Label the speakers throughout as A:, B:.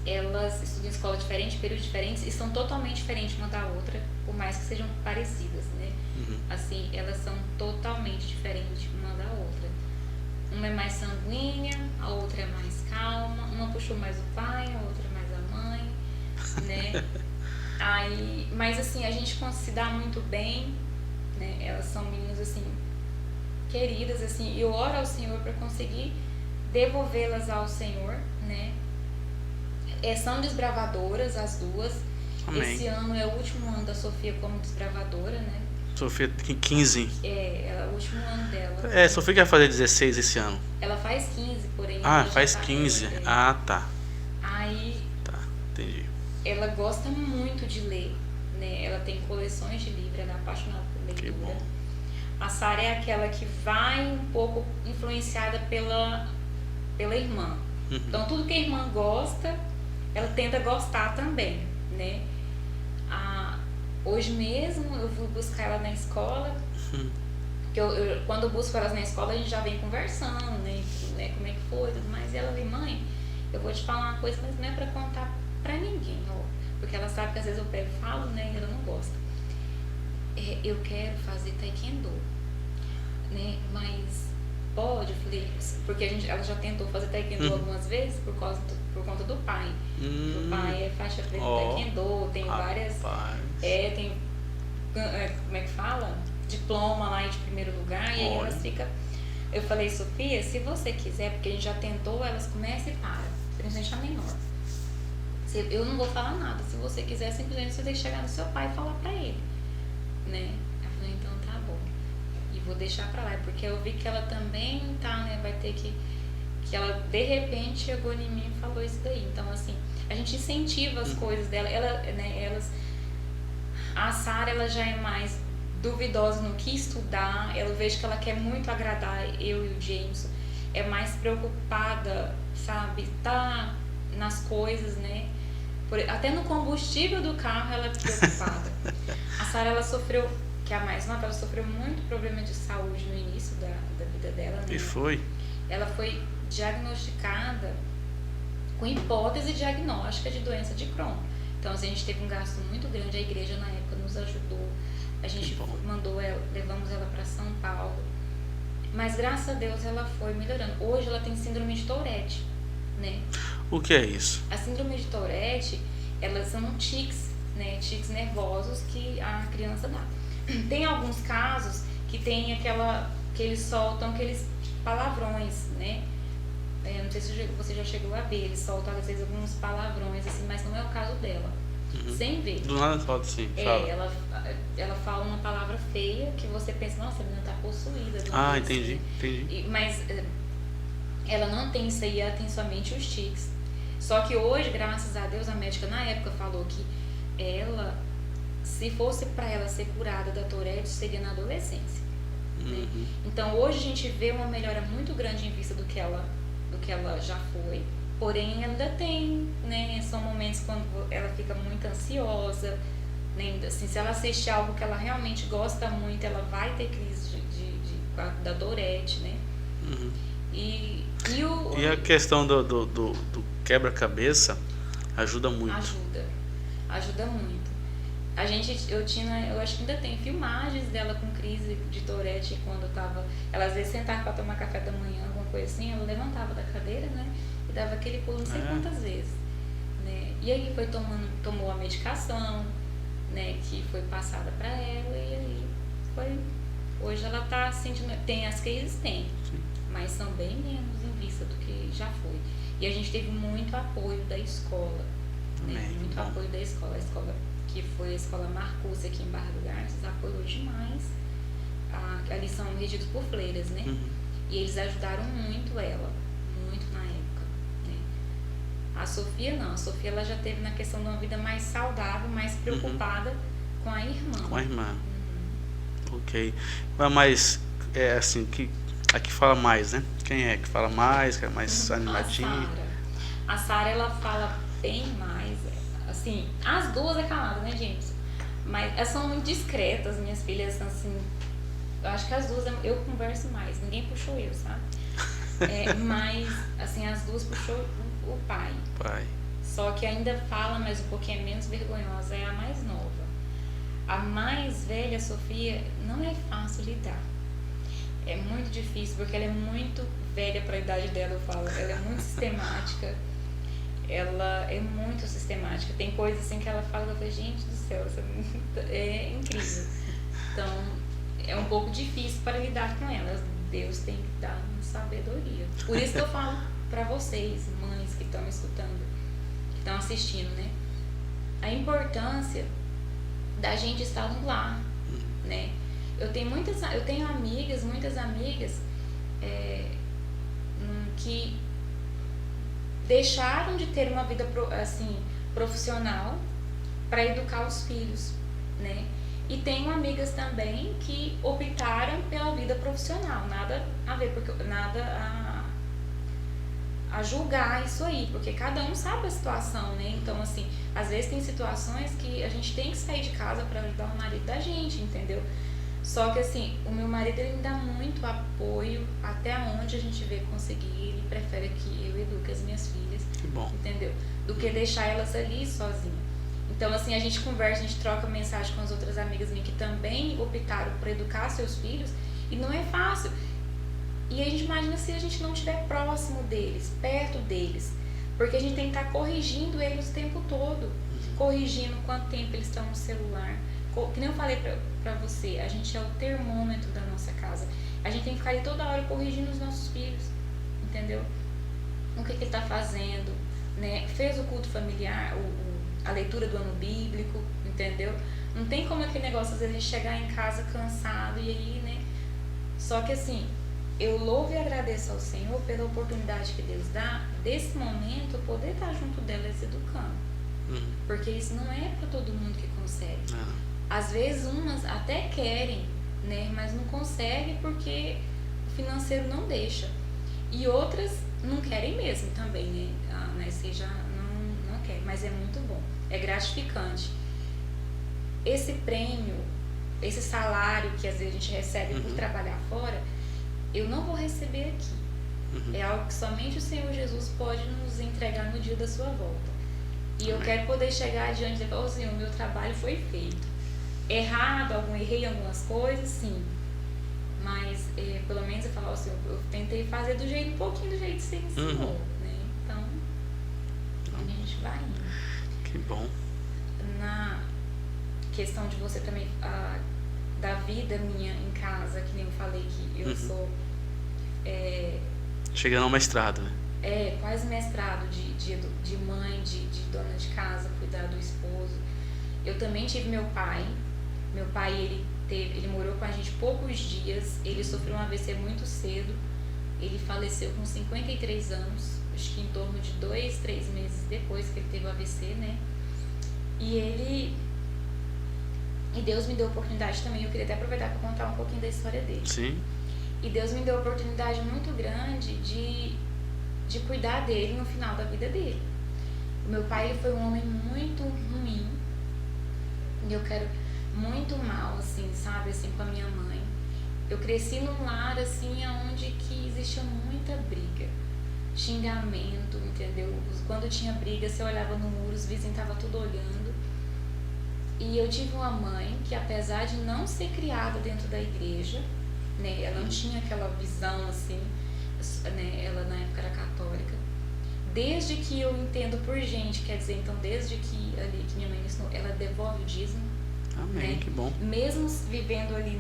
A: elas estudam em escola diferente, períodos diferentes e são totalmente diferentes uma da outra, por mais que sejam parecidas, né? Assim, elas são totalmente diferentes uma da outra. Uma é mais sanguínea, a outra é mais calma, uma puxou mais o pai, a outra mais a mãe, né? Aí, mas assim, a gente se dá muito bem, né? Elas são meninas assim, queridas, assim, e eu oro ao Senhor para conseguir devolvê-las ao Senhor, né? São desbravadoras as duas.
B: Amém.
A: Esse ano é o último ano da Sofia como desbravadora, né?
B: Sofia tem 15.
A: É o último ano dela.
B: Sofia que vai fazer 16 esse ano.
A: Ela faz 15, porém
B: Ah,
A: ela
B: faz
A: já tá,
B: 15. Ah, tá.
A: Aí
B: Tá, entendi.
A: ela gosta muito de ler, né? Ela tem coleções de livros, ela é apaixonada por leitura.
B: Que bom.
A: A Sara é aquela que vai um pouco influenciada pela irmã. Então tudo que a irmã gosta, ela tenta gostar também, né? Hoje mesmo eu vou buscar ela na escola, que quando eu busco elas na escola a gente já vem conversando, né? Como é que foi, tudo mais. E ela falou, mãe, eu vou te falar uma coisa, mas não é pra contar pra ninguém, ó, porque ela sabe que às vezes eu pego e falo, né? E ela não gosta. Eu quero fazer taekwondo, né? Mas pode? Eu falei, porque ela já tentou fazer taekwondo algumas vezes por conta do pai. O pai é faixa preta de taekwondo, tem várias. Tem. Como é que fala? Diploma lá de primeiro lugar, e aí elas ficam. Eu falei, Sofia, se você quiser, porque a gente já tentou, elas começam e param, principalmente a menor. Eu não vou falar nada, se você quiser, simplesmente você tem que chegar no seu pai e falar pra ele, né? Eu falei, então tá bom. E vou deixar pra lá, porque eu vi que ela também tá, né? Vai ter que ela de repente chegou em mim e falou isso daí. Então, assim, a gente incentiva as coisas dela. A Sara, ela já é mais duvidosa no que estudar. Eu vejo que ela quer muito agradar eu e o Jameson. É mais preocupada, sabe? Tá nas coisas, né? Até no combustível do carro ela é preocupada. A Sara, ela sofreu, que é a mais nova, ela sofreu muito problema de saúde no início da vida dela, né?
B: E foi?
A: Ela foi diagnosticada com hipótese diagnóstica de doença de Crohn. Então, assim, a gente teve um gasto muito grande, a igreja na época nos ajudou, a gente levamos ela para São Paulo, mas graças a Deus ela foi melhorando. Hoje ela tem síndrome de Tourette, né?
B: O que é isso?
A: A síndrome de Tourette, elas são tics, né? Tics nervosos que a criança dá. Tem alguns casos que tem que eles soltam aqueles palavrões, né? Não sei se você já chegou a ver, eles soltam às vezes alguns palavrões, assim, mas não é o caso dela. Sem ver.
B: Do nada solta, sim. Fala.
A: Ela fala uma palavra feia que você pensa, nossa, a menina tá possuída.
B: Entendi.
A: Mas ela não tem isso aí, ela tem somente os tics. Só que hoje, graças a Deus, a médica na época falou que ela, se fosse pra ela ser curada da Tourette, seria na adolescência. Né? Então hoje a gente vê uma melhora muito grande em vista do que ela já foi, porém ainda tem, né? São momentos quando ela fica muito ansiosa, né? Assim, se ela assistir algo que ela realmente gosta muito, ela vai ter crise da Tourette, né? E
B: a questão do quebra-cabeça ajuda muito.
A: Ajuda muito. Eu acho que ainda tem filmagens dela com crise de Tourette quando ela às vezes sentava para tomar café da manhã, alguma coisa assim, ela levantava da cadeira, né, e dava aquele pulo não sei quantas vezes, né, e aí tomou a medicação, né, que foi passada para ela, e aí hoje ela tá sentindo, tem as crises, mas são bem menos em vista do que já foi, e a gente teve muito apoio da escola, né, muito apoio da escola, a escola que foi a escola Marcúcia aqui em Barra do Garças, apoiou demais. Ali são regidos por fleiras, né? E eles ajudaram muito ela, muito na época, né? A Sofia não, a Sofia ela já teve na questão de uma vida mais saudável, mais preocupada com a irmã.
B: Ok. Mas assim, a que fala mais, né? Quem é que fala mais, que é mais animadinha?
A: A Sara, ela fala bem mais. Assim, as duas é calada, né, gente? Mas elas são muito discretas, minhas filhas, assim. Eu acho que as duas eu converso mais, ninguém puxou eu, sabe? Mas, assim, as duas puxou o pai. Só que ainda fala, mas um pouquinho menos vergonhosa, é a mais nova. A mais velha, Sofia, não é fácil lidar. É muito difícil, porque ela é muito velha para a idade dela, eu falo. Ela é muito sistemática. Ela é muito sistemática. Tem coisas assim que ela fala, eu falo, gente do céu, é incrível. Então, é um pouco difícil para lidar com ela. Deus tem que dar uma sabedoria. Por isso que eu falo para vocês, mães que estão escutando, que estão assistindo, né? A importância da gente estar no lar, né? Eu tenho amigas, muitas amigas que deixaram de ter uma vida assim, profissional para educar os filhos, né? E tenho amigas também que optaram pela vida profissional, nada a ver, porque nada a julgar isso aí, porque cada um sabe a situação, né? Então, assim, às vezes tem situações que a gente tem que sair de casa para ajudar o marido da gente, entendeu? Só que, assim, o meu marido, ele me dá muito apoio até onde a gente vê conseguir. Ele prefere que eu eduque as minhas filhas,
B: que bom,
A: entendeu? Do que deixar elas ali sozinhas. Então, assim, a gente conversa, a gente troca mensagem com as outras amigas minhas que também optaram por educar seus filhos, e não é fácil. E a gente imagina se a gente não estiver próximo deles, perto deles, porque a gente tem que estar corrigindo eles o tempo todo, corrigindo quanto tempo eles estão no celular. Que nem eu falei pra você, a gente é o termômetro da nossa casa. A gente tem que ficar ali toda hora corrigindo os nossos filhos, entendeu? O que ele está fazendo, né? Fez o culto familiar, a leitura do ano bíblico, entendeu? Não tem como aquele negócio, às vezes, a gente chegar em casa cansado e aí, né? Só que assim, eu louvo e agradeço ao Senhor pela oportunidade que Deus dá, desse momento, eu poder estar junto delas educando. Porque isso não é para todo mundo que consegue. Às vezes umas até querem, né? Mas não conseguem porque o financeiro não deixa. E outras não querem mesmo também, né? Você já não quer, mas é muito bom. É gratificante. Esse prêmio, esse salário que às vezes a gente recebe por trabalhar fora, eu não vou receber aqui. É algo que somente o Senhor Jesus pode nos entregar no dia da sua volta. E eu quero poder chegar adiante e falar, Senhor, o meu trabalho foi feito. Errado, errei em algumas coisas, sim. Mas pelo menos eu falo, Senhor, eu tentei fazer um pouquinho do jeito que você ensinou, né? Então, a gente vai indo.
B: Que bom.
A: Na questão de você também, da vida minha em casa, que nem eu falei que eu sou...
B: Chegando ao mestrado, né?
A: Quase mestrado de mãe, de dona de casa, cuidar do esposo. Eu também tive meu pai. Meu pai, ele morou com a gente poucos dias. Ele sofreu um AVC muito cedo. Ele faleceu com 53 anos, acho que em torno de 2, 3 meses depois que ele teve o AVC, né? E Deus me deu a oportunidade também, eu queria até aproveitar para contar um pouquinho da história dele.
B: Sim.
A: E Deus me deu a oportunidade muito grande de cuidar dele no final da vida dele. O meu pai, ele foi um homem muito ruim. E eu quero muito mal, assim, sabe, assim, com a minha mãe. Eu cresci num lar, assim, onde que existia muita briga, xingamento, entendeu? Quando tinha briga, você olhava no muro, os vizinhos estavam tudo olhando. E eu tive uma mãe que, apesar de não ser criada dentro da igreja, né, ela não tinha aquela visão, assim, né, ela na época era católica. Desde que eu entendo por gente, quer dizer, então desde que ali que minha mãe me ensinou, ela devolve o dízimo.
B: Amém,
A: Né?
B: que bom.
A: Mesmo vivendo ali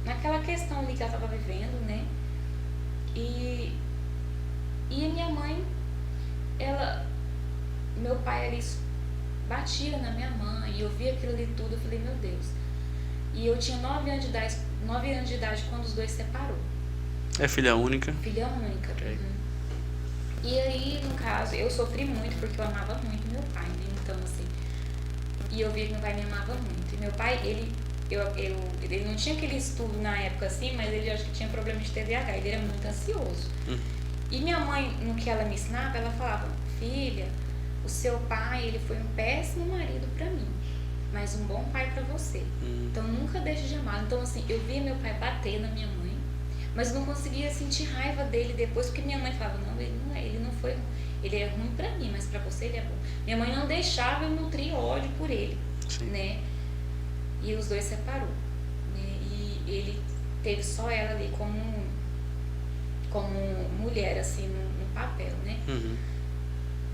A: naquela questão ali que ela estava vivendo, né? E a minha mãe, meu pai ali batia na minha mãe, e eu via aquilo ali tudo, eu falei, meu Deus. E eu tinha 9 anos de idade quando os dois separou.
B: É filha única?
A: Filha única.
B: Okay.
A: E aí, no caso, eu sofri muito porque eu amava muito meu pai, né? Então, assim, e eu vi que meu pai me amava muito. E meu pai, ele não tinha aquele estudo na época assim, mas ele acho que tinha problema de TDAH, ele era muito ansioso. E minha mãe, no que ela me ensinava, ela falava, filha, o seu pai, ele foi um péssimo marido pra mim, mas um bom pai pra você. Então nunca deixe de amar. Então assim, eu via meu pai bater na minha mãe, mas não conseguia sentir raiva dele depois, porque minha mãe falava, não, ele não foi, ele é ruim pra mim, mas pra você ele é bom. Minha mãe não deixava eu nutrir ódio por ele,
B: Sim.
A: né? E os dois separou, né? E ele teve só ela ali como mulher, assim, no papel, né?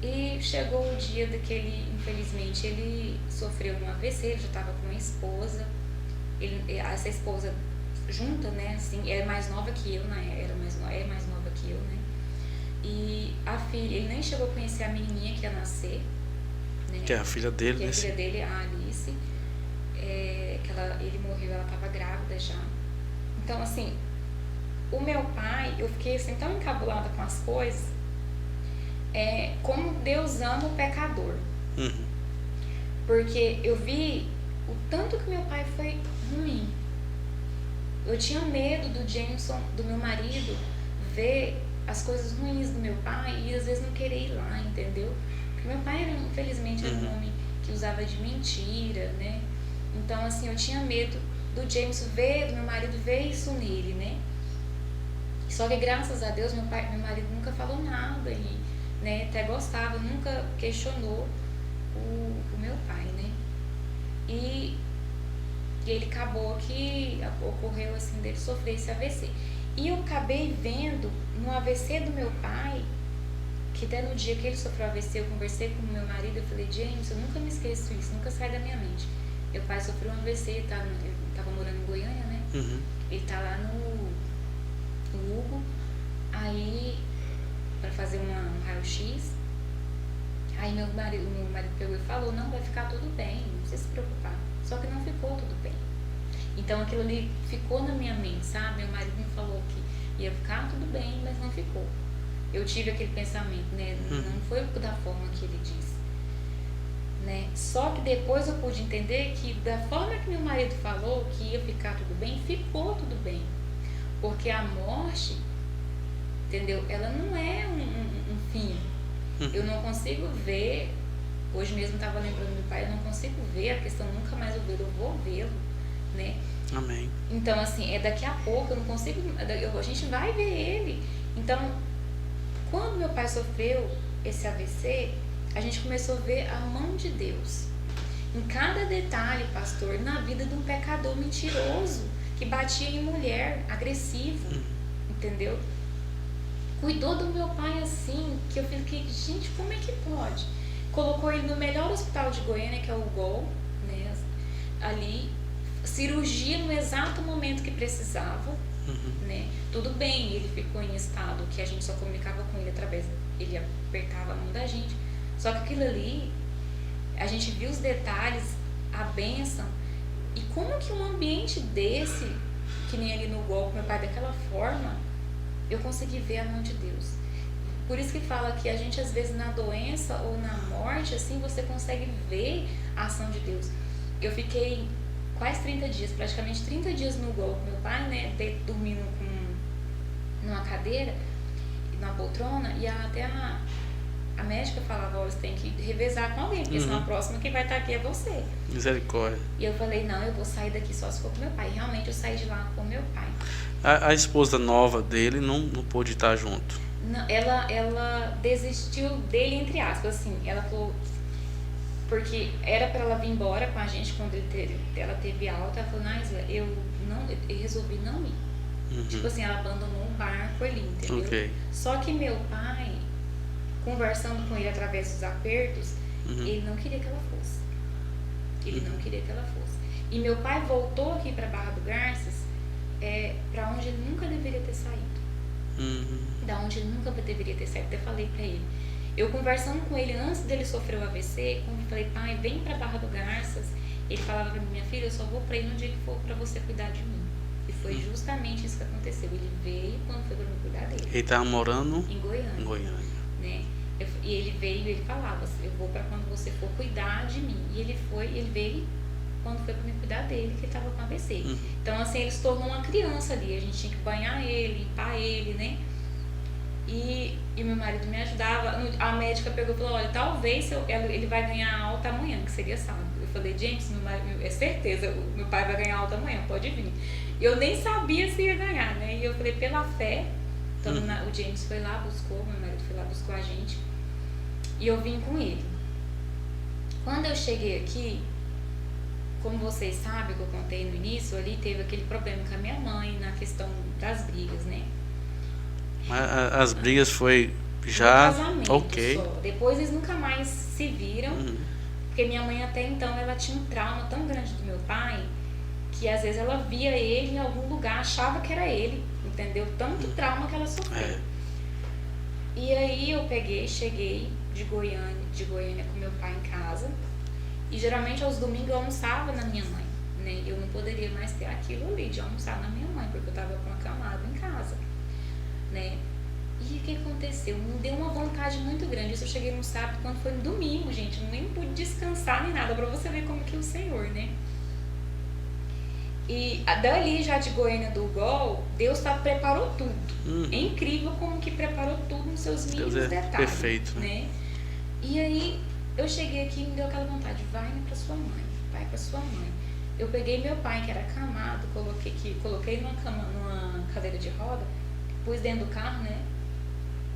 A: E chegou o dia daquele, infelizmente, ele sofreu um AVC, ele já estava com uma esposa, essa esposa junta, né, assim, era mais nova que eu, né, é mais nova que eu, né, e a filha, ele nem chegou a conhecer a menininha que ia nascer, né,
B: que é a filha dele,
A: que é a filha dele, a Alice, ele morreu, ela estava grávida já. Então, assim, o meu pai, eu fiquei assim tão encabulada com as coisas, como Deus ama o pecador. Porque eu vi o tanto que meu pai foi ruim. Eu tinha medo do Jameson, do meu marido, ver as coisas ruins do meu pai e às vezes não querer ir lá, entendeu? Porque meu pai, infelizmente, era um homem que usava de mentira, né? Então, assim, eu tinha medo do Jameson do meu marido ver isso nele, né? Só que graças a Deus meu marido nunca falou nada e, né, até gostava, nunca questionou o meu pai, né? E ele acabou que ocorreu assim dele sofrer esse AVC. E eu acabei vendo no AVC do meu pai, que até no dia que ele sofreu AVC, eu conversei com o meu marido, eu falei, James, eu nunca me esqueço isso, nunca sai da minha mente. Meu pai sofreu um AVC, ele tava morando em Goiânia, né? Ele tá lá no Hugo, aí para fazer um raio-x. Aí meu marido pegou e falou, não, vai ficar tudo bem, não precisa se preocupar. Só que não ficou tudo bem. Então aquilo ali ficou na minha mente, sabe? Meu marido me falou que ia ficar tudo bem, mas não ficou. Eu tive aquele pensamento, né? Não foi da forma que ele disse, né? Só que depois eu pude entender que da forma que meu marido falou que ia ficar tudo bem, ficou tudo bem. Porque a morte, entendeu? Ela não é um fim. Eu não consigo ver, hoje mesmo estava lembrando do pai, eu não consigo ver a questão, nunca mais eu vou vê-lo, né?
B: Amém.
A: Então, assim, daqui a pouco, eu não consigo, a gente vai ver ele. Então, quando meu pai sofreu esse AVC, a gente começou a ver a mão de Deus em cada detalhe, pastor, na vida de um pecador mentiroso, que batia em mulher, agressivo, entendeu? Cuidou do meu pai assim, que eu fiquei, gente, como é que pode? Colocou ele no melhor hospital de Goiânia, que é o GOL, né? Ali, cirurgia no exato momento que precisava, né? Tudo bem, ele ficou em estado que a gente só comunicava com ele através, ele apertava a mão da gente. Só que aquilo ali, a gente viu os detalhes, a bênção, e como que um ambiente desse, que nem ali no GOL, meu pai daquela forma, eu consegui ver a mão de Deus. Por isso que fala que a gente às vezes na doença ou na morte, assim, você consegue ver a ação de Deus. Eu fiquei quase 30 dias, praticamente 30 dias no GOL com meu pai, né, dormindo numa cadeira, numa poltrona, e até a médica falava, olha, você tem que revezar com alguém, porque senão a próxima que vai estar aqui é você.
B: Misericórdia.
A: E eu falei, não, eu vou sair daqui só se for com meu pai. E realmente eu saí de lá com meu pai.
B: A esposa nova dele não pôde estar junto.
A: Não, ela desistiu dele, entre aspas, assim. Ela falou, porque era para ela vir embora com a gente quando ela teve alta. Ela falou, Naisla, eu resolvi não ir. Tipo assim, ela abandonou o barco ali, entendeu?
B: Okay.
A: Só que meu pai, conversando com ele através dos apertos, ele não queria que ela fosse. Ele não queria que ela fosse. E meu pai voltou aqui para Barra do Garças, para onde ele nunca deveria ter saído. Da onde ele nunca deveria ter saído. Até falei para ele. Eu conversando com ele antes dele sofrer o AVC, quando eu falei, pai, vem para Barra do Garças, ele falava para mim, minha filha, eu só vou para ir no dia que for para você cuidar de mim. E foi justamente isso que aconteceu. Ele veio quando foi para me cuidar dele.
B: Ele estava morando
A: em Goiânia. Né? E ele veio e ele falava, eu vou para quando você for cuidar de mim. E ele veio quando foi para me cuidar dele, que ele estava com AVC. Então, assim, ele se tornou uma criança ali. A gente tinha que banhar ele, limpar ele, né? E meu marido me ajudava. A médica pegou e falou, olha, talvez ele vai ganhar alta amanhã, que seria sábado. Eu falei, James, é certeza, meu pai vai ganhar alta amanhã, pode vir. Eu nem sabia se ia ganhar, né? E eu falei, pela fé, então o James foi lá, buscou, meu marido foi lá, buscou a gente. E eu vim com ele. Quando eu cheguei aqui, como vocês sabem, que eu contei no início, ali teve aquele problema com a minha mãe na questão das brigas, né?
B: As brigas foi já...
A: No casamento
B: ok.
A: só. Depois eles nunca mais se viram, porque minha mãe até então ela tinha um trauma tão grande do meu pai, que às vezes ela via ele em algum lugar, achava que era ele, entendeu? Tanto trauma que ela sofreu. E aí eu cheguei de Goiânia com meu pai em casa. E geralmente aos domingos eu almoçava na minha mãe, né? Eu não poderia mais ter aquilo ali de almoçar na minha mãe, porque eu tava com acamado em casa, né? E o que aconteceu? Me deu uma vontade muito grande. Isso eu cheguei no sábado, quando foi no domingo, gente. Eu nem pude descansar nem nada, pra você ver como que é o Senhor, né? E dali já de Goiânia do Gol, Deus preparou tudo. É incrível como que preparou tudo nos seus mínimos detalhes.
B: Perfeito,
A: né? E aí eu cheguei aqui e me deu aquela vontade, vai pra sua mãe, vai pra sua mãe. Eu peguei meu pai, que era acamado, coloquei numa cadeira de roda, pus dentro do carro, né?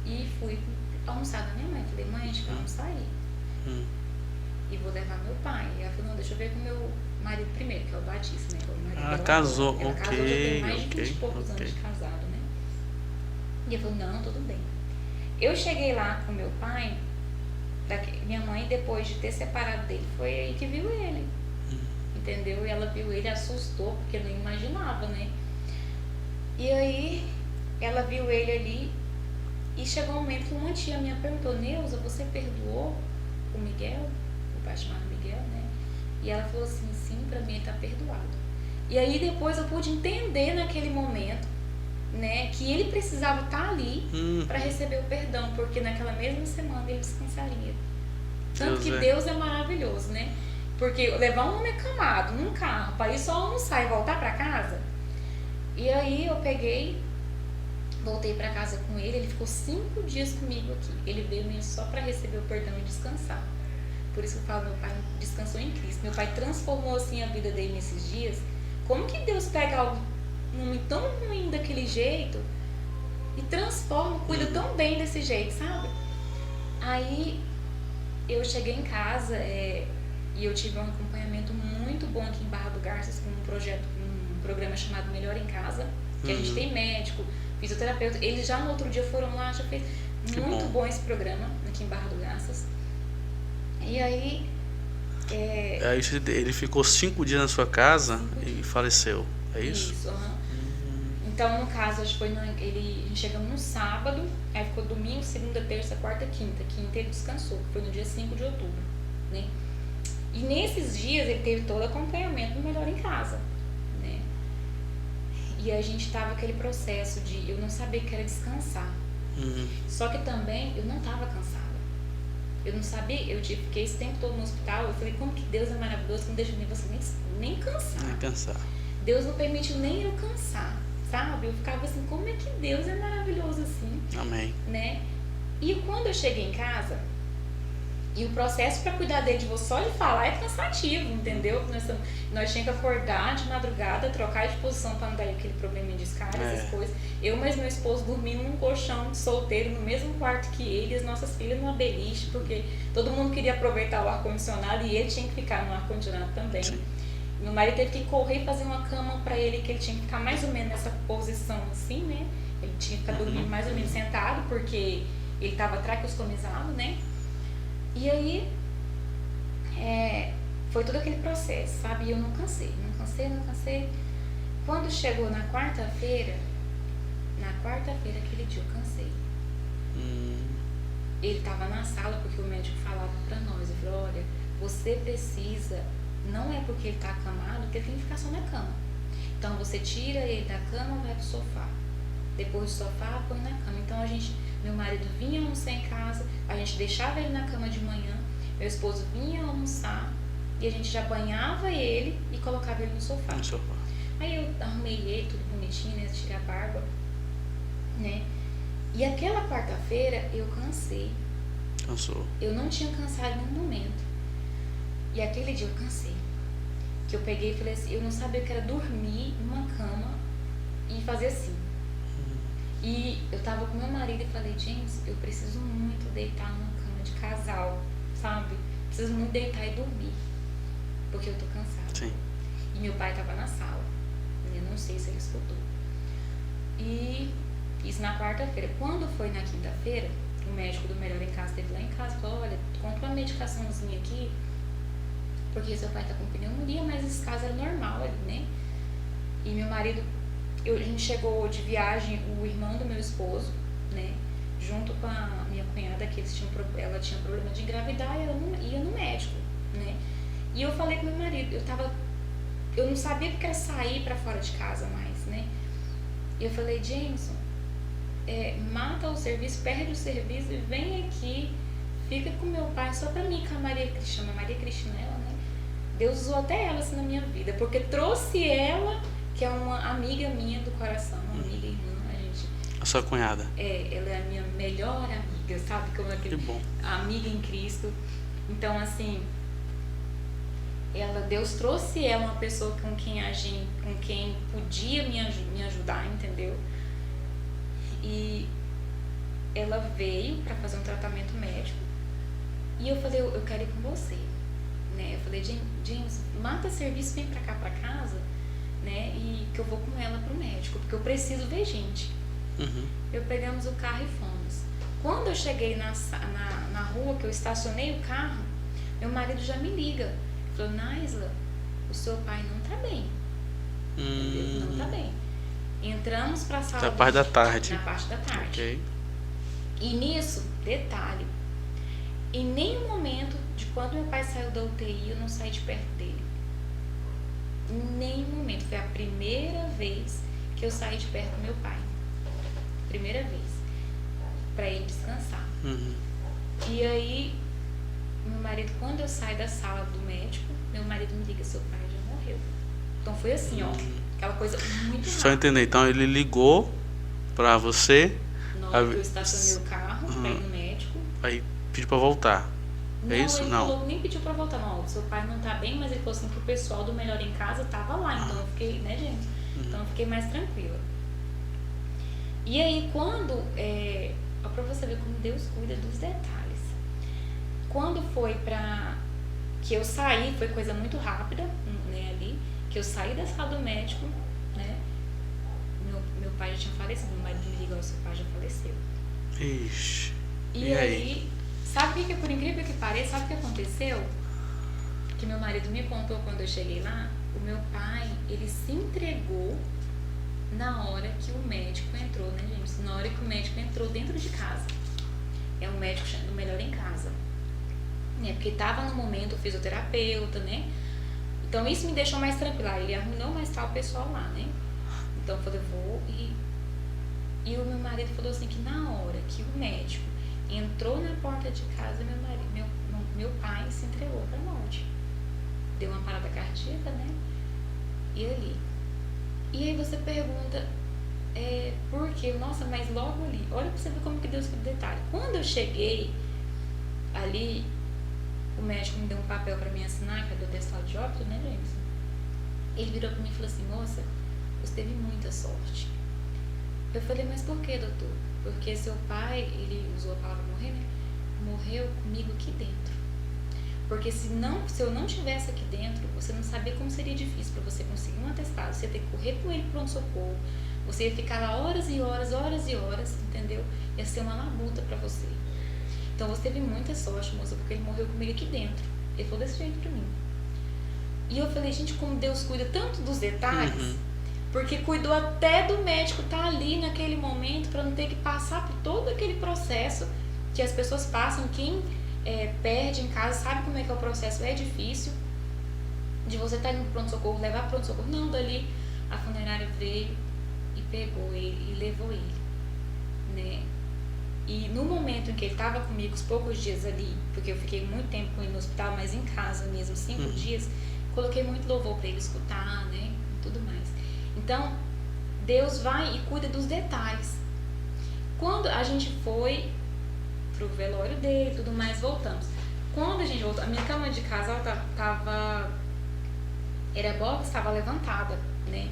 A: E fui almoçar com minha mãe. Falei, mãe, a gente vai almoçar aí. E vou levar meu pai. E ela falou, não, deixa eu ver com meu marido primeiro, que é o Batista, né? Que é o marido dela.
B: Casou,
A: ela casou, já tem mais de 20
B: ok,
A: e poucos anos de casado, né? E eu falei, não, tudo bem. Eu cheguei lá com meu pai, minha mãe, depois de ter separado dele, foi aí que viu ele. Entendeu? E ela viu ele, assustou, porque não imaginava, né? E aí, ela viu ele ali, e chegou um momento que uma tia minha perguntou, Neuza, você perdoou o Miguel? O pai chamado Miguel, né? E ela falou assim, sim, pra mim ele tá perdoado. E aí depois eu pude entender naquele momento, né, que ele precisava estar ali para receber o perdão, porque naquela mesma semana ele descansaria. Tanto que Deus é maravilhoso, né? Porque levar um homem acamado num carro para ir só almoçar e voltar para casa. E aí eu voltei para casa com ele ficou 5 dias comigo aqui. Ele veio mesmo só para receber o perdão e descansar. Por isso que eu falo, meu pai descansou em Cristo. Meu pai transformou assim a vida dele nesses dias. Como que Deus pega algo tão ruim daquele jeito e transforma, cuida tão bem desse jeito, sabe? Aí eu cheguei em casa e eu tive um acompanhamento muito bom aqui em Barra do Garças com um programa chamado Melhor em Casa, que a gente tem médico, fisioterapeuta. Eles já no outro dia foram lá, já fez muito bom esse programa aqui em Barra do Garças. E aí
B: Aí ele ficou 5 dias na sua casa e faleceu, é isso?
A: Isso, Então, no caso, acho que chegamos no sábado, aí ficou domingo, segunda, terça, quarta, quinta. Quinta ele descansou, que foi no dia 5 de outubro, né? E nesses dias ele teve todo acompanhamento do Melhor em Casa, né? E a gente tava aquele processo de eu não sabia que era descansar. Só que também eu não tava cansada. Eu não sabia, fiquei esse tempo todo no hospital, eu falei, como que Deus é maravilhoso, que não deixa você nem cansar.
B: Nem cansar.
A: Deus não permitiu nem eu cansar, sabe? Eu ficava assim, como é que Deus é maravilhoso assim?
B: Amém.
A: Né? E quando eu cheguei em casa, e o processo para cuidar dele só de falar é cansativo, entendeu? Nós tínhamos que acordar de madrugada, trocar de posição para não dar aquele problema de escada, essas coisas. Eu, mas meu esposo dormindo num colchão de solteiro, no mesmo quarto que ele, e as nossas filhas numa beliche, porque todo mundo queria aproveitar o ar-condicionado e ele tinha que ficar no ar-condicionado também. Sim. Meu marido teve que correr e fazer uma cama para ele, que ele tinha que ficar mais ou menos nessa posição assim, né? Ele tinha que ficar dormindo mais ou menos sentado, porque ele estava tracostomizado, né? E aí, foi todo aquele processo, sabe? E eu não cansei. Quando chegou na quarta-feira, aquele dia eu cansei. Ele estava na sala, porque o médico falava para nós, ele falou, olha, você precisa, não é porque ele está acamado, que ele tem que ficar só na cama. Então você tira ele da cama, vai pro sofá. Depois do sofá, põe na cama. Então meu marido vinha almoçar em casa, a gente deixava ele na cama de manhã, meu esposo vinha almoçar e a gente já banhava ele e colocava ele no sofá. Aí eu arrumei ele, tudo bonitinho, né? Tirei a barba, né? E aquela quarta-feira eu cansei.
B: Cansou.
A: Eu não tinha cansado em nenhum momento. E aquele dia eu cansei. Que eu peguei e falei assim, eu não sabia o que era dormir numa cama e fazer assim. E eu tava com meu marido e falei, James, eu preciso muito deitar numa cama de casal, sabe? Preciso muito deitar e dormir, porque eu tô cansada.
B: Sim.
A: E meu pai tava na sala, eu não sei se ele escutou. E isso na quarta-feira. Quando foi na quinta-feira, o médico do Melhor em Casa esteve lá em casa e falou, olha, compra uma medicaçãozinha aqui, porque seu pai tá com pneumonia, mas esse caso era normal ali, né? E meu marido, a gente chegou de viagem, o irmão do meu esposo, né? Junto com a minha cunhada, que ela tinha problema de engravidar e ela ia no médico, né? E eu falei com meu marido, eu não sabia porque era sair pra fora de casa mais, né? E eu falei, Jameson, mata o serviço, perde o serviço e vem aqui, fica com meu pai só pra mim, com a Maria Cristina, né? Deus usou até ela assim na minha vida, porque trouxe ela, que é uma amiga minha do coração, uma amiga irmã,
B: a sua cunhada.
A: Ela é a minha melhor amiga, sabe? Como
B: que bom.
A: Amiga em Cristo. Então, assim, Deus trouxe ela, uma pessoa com quem podia me ajudar, entendeu? E ela veio para fazer um tratamento médico e eu falei, eu quero ir com você, né? Eu falei, James, mata serviço, vem pra cá, pra casa, né? E que eu vou com ela pro médico, porque eu preciso ver gente. Eu pegamos o carro e fomos. Quando eu cheguei na rua, que eu estacionei o carro, meu marido já me liga. Falou, Naisla, o seu pai não tá bem. Entendeu? Não tá bem. Entramos pra sala.
B: Na parte da tarde.
A: Na parte da tarde.
B: Okay.
A: E nisso, detalhe, em nenhum momento de quando meu pai saiu da UTI, eu não saí de perto dele. Em nenhum momento. Foi a primeira vez que eu saí de perto do meu pai. Primeira vez. Pra ele descansar. E aí, meu marido, quando eu saio da sala do médico, meu marido me liga, seu pai já morreu. Então foi assim, ó, aquela coisa muito rápida.
B: Só entender, então ele ligou pra você.
A: Na hora que eu estacionei o carro pra ir no médico.
B: Aí pediu pra voltar.
A: Não,
B: é isso?
A: Ele
B: não.
A: Falou, nem pediu pra voltar, não. Seu pai não tá bem, mas ele falou assim que o pessoal do Melhor em Casa tava lá. Então eu fiquei, né, gente? Então eu fiquei mais tranquila. E aí quando, pra você ver como Deus cuida dos detalhes. Quando foi que eu saí, foi coisa muito rápida, né, ali, que eu saí da sala do médico, né, meu pai já tinha falecido, meu marido me ligou, seu pai já faleceu.
B: Ixi.
A: E aí, sabe o que, por incrível que pareça, sabe o que aconteceu? Que meu marido me contou quando eu cheguei lá, o meu pai, ele se entregou na hora que o médico entrou, né, gente? Na hora que o médico entrou dentro de casa. É um médico do Melhor em Casa. Né? Porque tava no momento o fisioterapeuta, né? Então isso me deixou mais tranquila. Ele arrumou mais tal o pessoal lá, né? Então eu falei, vou e o meu marido falou assim que na hora que o médico entrou na porta de casa, meu pai se entregou pra morte. Deu uma parada cardíaca, né? E aí você pergunta, por quê? Nossa, mas logo ali, olha pra você ver como que Deus cuida do detalhe. Quando eu cheguei ali, o médico me deu um papel pra mim assinar, que é do atestado de óbito, né, James? Ele virou pra mim e falou assim, moça, você teve muita sorte. Eu falei, mas por que, doutor? Porque seu pai, ele usou a palavra morrer, né? Morreu comigo aqui dentro. Porque se eu não estivesse aqui dentro, você não sabia como seria difícil para você conseguir um atestado. Você ia ter que correr com ele pro pronto-socorro. Você ia ficar lá horas e horas, entendeu? Ia ser uma labuta para você. Então você teve muita sorte, moça, porque ele morreu comigo aqui dentro. Ele falou desse jeito pra mim. E eu falei, gente, como Deus cuida tanto dos detalhes, porque cuidou até do médico estar ali naquele momento para não ter que passar por todo aquele processo que as pessoas passam. Quem perde em casa sabe como é que é o processo, é difícil de você estar indo pro pronto-socorro, levar pro pronto-socorro. Não, dali a funerária veio e pegou ele e levou ele, né? E no momento em que ele estava comigo, os poucos dias ali, porque eu fiquei muito tempo com ele no hospital, mas em casa mesmo, 5 dias, coloquei muito louvor para ele escutar, né, e tudo mais. Então, Deus vai e cuida dos detalhes. Quando a gente foi pro velório dele, tudo mais, voltamos. Quando a gente voltou, a minha cama de casal era box, estava levantada, né?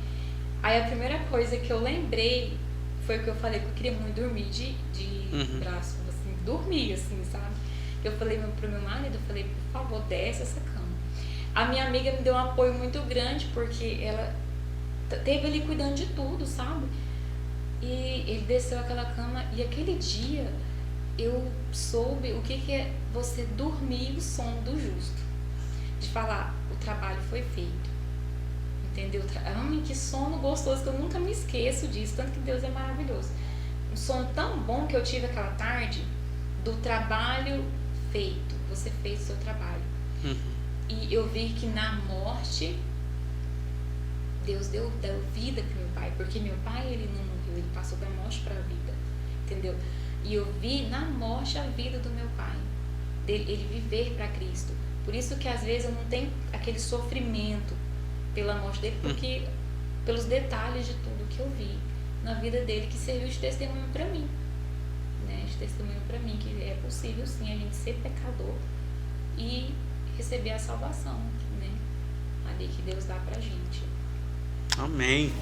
A: Aí a primeira coisa que eu lembrei foi que eu falei que eu queria muito dormir de braço, assim, dormir, assim, sabe? Eu falei pro meu marido, eu falei, por favor, desce essa cama. A minha amiga me deu um apoio muito grande, porque ela teve ali cuidando de tudo, sabe? E ele desceu aquela cama, e aquele dia eu soube o que é você dormir o sono do justo. De falar, o trabalho foi feito. Entendeu? Ame, que sono gostoso, que eu nunca me esqueço disso, tanto que Deus é maravilhoso. Um sono tão bom que eu tive aquela tarde, do trabalho feito. Você fez o seu trabalho. E eu vi que na morte, Deus deu vida para meu pai, porque meu pai, ele não morreu, ele passou da morte para a vida, entendeu? E eu vi na morte a vida do meu pai, ele viver para Cristo. Por isso que às vezes eu não tenho aquele sofrimento pela morte dele, porque pelos detalhes de tudo que eu vi na vida dele, que serviu de testemunho para mim, né? De testemunho para mim que é possível sim a gente ser pecador e receber a salvação, né? Ali que Deus dá pra gente.
B: Amém.